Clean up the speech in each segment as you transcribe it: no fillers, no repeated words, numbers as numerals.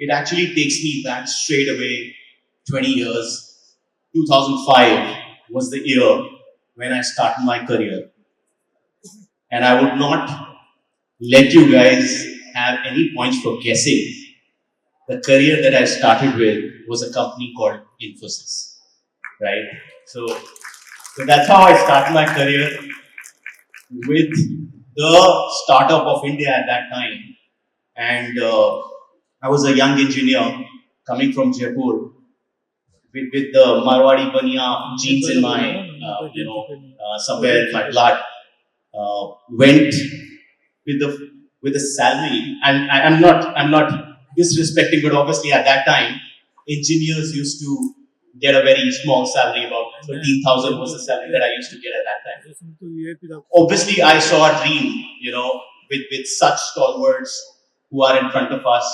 it actually takes me back straight away 20 years. 2005 was the year when I started my career. And I would not let you guys have any points for guessing. The career that I started with was a company called Infosys, right? So that's how I started my career with the startup of India at that time. And I was a young engineer coming from Jaipur with the Marwadi Baniya genes in my, somewhere in my blood. Went with the salary, and I'm not disrespecting, but obviously at that time, engineers used to get a very small salary, about 13,000 was the salary that I used to get at that time. Obviously, I saw a dream, with such stalwarts who are in front of us,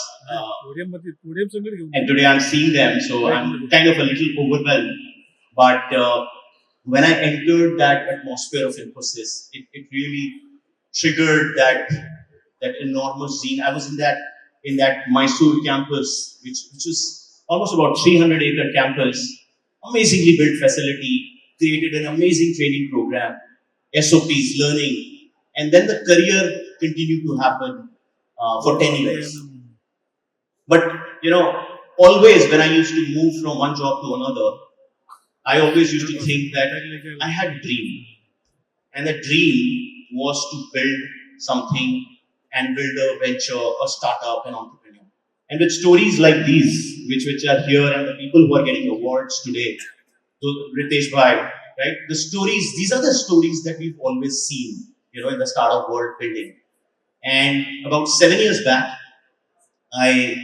and today I'm seeing them, so I'm kind of a little overwhelmed. But when I entered that atmosphere of Infosys, it really triggered that enormous scene. I was in that Mysore campus, which is almost about 300-acre campus, amazingly built facility, created an amazing training program, SOPs, learning, and then the career continued to happen for 10 years. But always when I used to move from one job to another, I always used to think that I had a dream, and the dream was to build something and build a venture, a startup, an entrepreneur. And with stories like these, which are here, and the people who are getting awards today, so Ritesh Bhai, right? These are the stories that we've always seen, in the startup world building. And about 7 years back, I,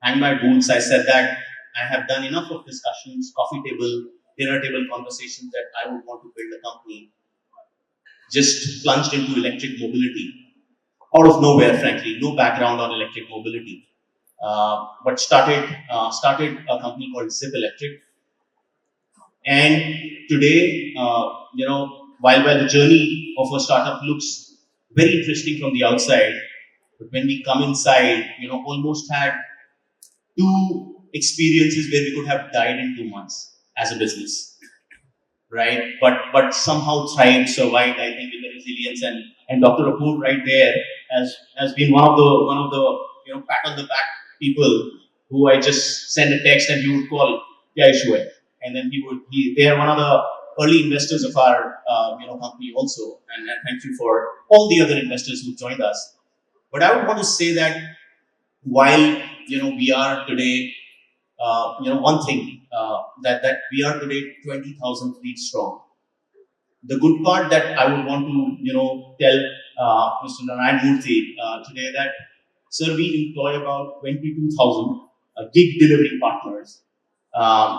hang my boots. I said that I have done enough of discussions, coffee table, dinner table conversations, that I would want to build a company. Just plunged into electric mobility out of nowhere, frankly, no background on electric mobility, but started a company called Zip Electric. And today, while the journey of a startup looks very interesting from the outside, but when we come inside, almost had two experiences where we could have died in 2 months as a business, right? But somehow thrived, survived. I think with the resilience, and Dr. Apoor right there has been one of the pat on the back people who I just send a text and he would call, yeah, issue it, and then they are one of the early investors of our company also, and thank you for all the other investors who joined us. But I would want to say that while we are today, one thing that we are today 20,000 feet strong. The good part that I would want to tell Mr. Narayan Murthy today, that sir, we employ about 22,000 gig delivery partners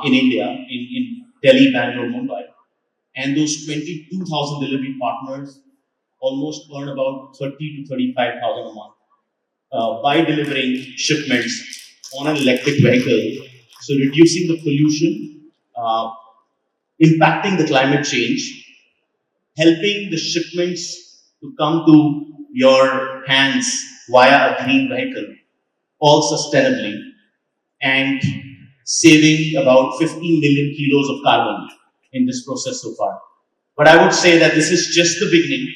in India, in Delhi, Bangalore, Mumbai, and those 22,000 delivery partners almost earn about 30 to 35,000 a month by delivering shipments on an electric vehicle. So reducing the pollution, impacting the climate change, helping the shipments to come to your hands via a green vehicle, all sustainably, and saving about 15 million kilos of carbon in this process so far. But I would say that this is just the beginning.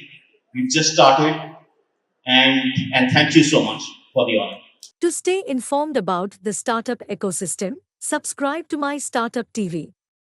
We've just started, and thank you so much for the honor. To stay informed about the startup ecosystem, subscribe to My Startup TV.